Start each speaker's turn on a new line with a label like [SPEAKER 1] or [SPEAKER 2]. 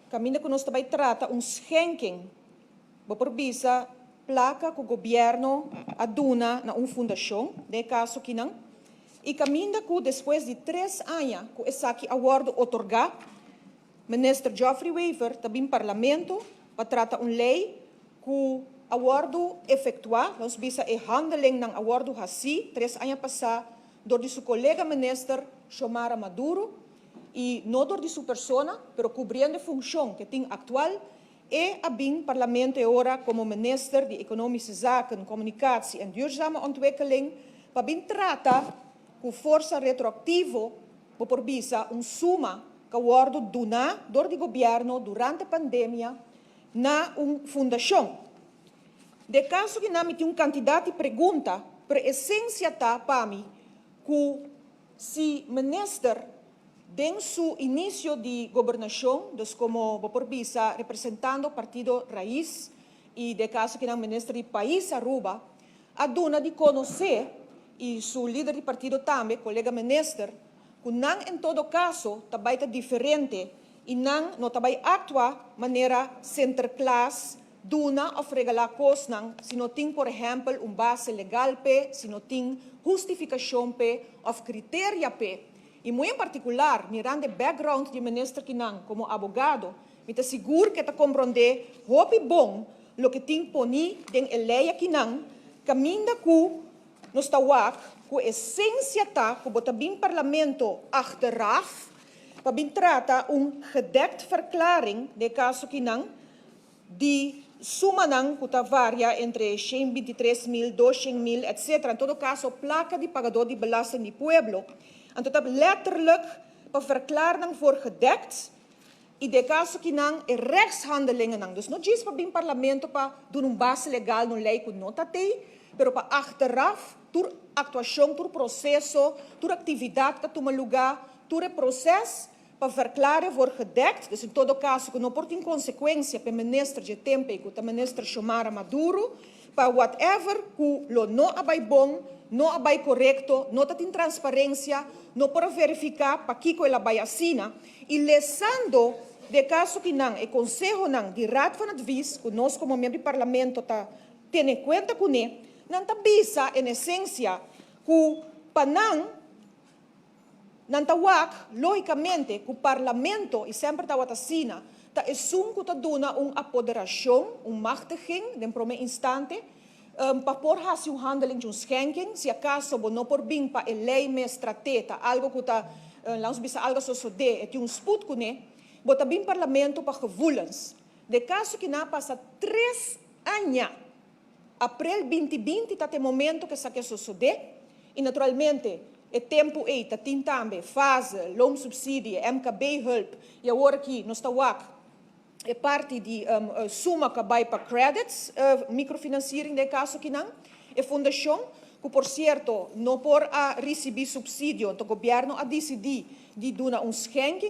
[SPEAKER 1] caminho que nós também trata schenking, por visa placa que o governo aduna na fundação, de caso que não, e caminho que depois de 3 anos que esse aqui acordo otorgar, ministro Geoffrey Weaver também parlamento para tratar lei que o acordo efetuar, nós visa a handling ng acordo assim 3 anos passar, do de seu colega ministro Xiomara Maduro, e não do de sua persona, pero cobrindo a função que tem atual, e a bem parlamento agora como minister de Economische Zaken, Communicatie en Duurzame Ontwikkeling, para bem tratar com força retroactivo, por visa suma que o acordo dona do governo durante a pandemia na fundação. De caso que não tem candidato de pergunta, para essência tá para mim, que se minister den su início de governação, dus como por visa representando o partido Raiz e de caso que não ministro de país Aruba, a dona de conhecer e su líder de partido também, colega minister, que não em todo caso também está diferente e não também atua maneira center-class duna of regalar coisas se não tem, por exemplo, base legal pe, se não tem justificação pe, of critério pe. E muito em particular, mirando o background do ministro Kinang como abogado, me está seguro que está compreender hopi bom lo que tem poni den eleia Kinang, caminho que nos tawak, que essência tá, que bota bem parlamento achteraf, para bem trata gedekt verklaring de caso Kinang, de suma nang que varia entre 123.000, 200.000, etc. Em todo caso, placa de pagador de belasting de pueblo. En dat letterlijk para verklaren voor gedekt. E de caso que não é rechtshandelingen não. Dus não diz para bem parlamento para dar base legal no lei que não tem, pero para achteraf, tur atuação, tur processo, tur atividade que toma lugar, tur processo para verklaren voor gedekt. Dus in todo caso que não pode ter consequência para o ministro de tempo e para o ministro Xiomara Maduro, para whatever que lo não abai bom, não abai correto, não tem transparência, não pode verificar para que ela vai assina, e lesando de caso que não, o Conselho não, de Raad van Advies, que nós como membro do Parlamento tá tendo em conta com ele, não está bisa em essência que para não tawak, logicamente, que o Parlamento, e sempre está assina, está assum que está dando apoderação, machtiging, em primeiro instante, para por fazer handling de schenking, se acaso não por bem para a lei mestrateta, algo que está, langs bisa algo sucede, é sput com ele, bota bem parlamento para gevoelens. De caso que não passa 3 anos, abril 2020, está o momento que isso sucede, e naturalmente, é tempo aí, está também fase, loan subsídio, MKB help, e agora aqui, nós estamos é parte de suma que vai para credits, microfinanciering de caso que não, é fundação que, por certo, não por a receber subsídio, então o governo a decidir de dar schenking,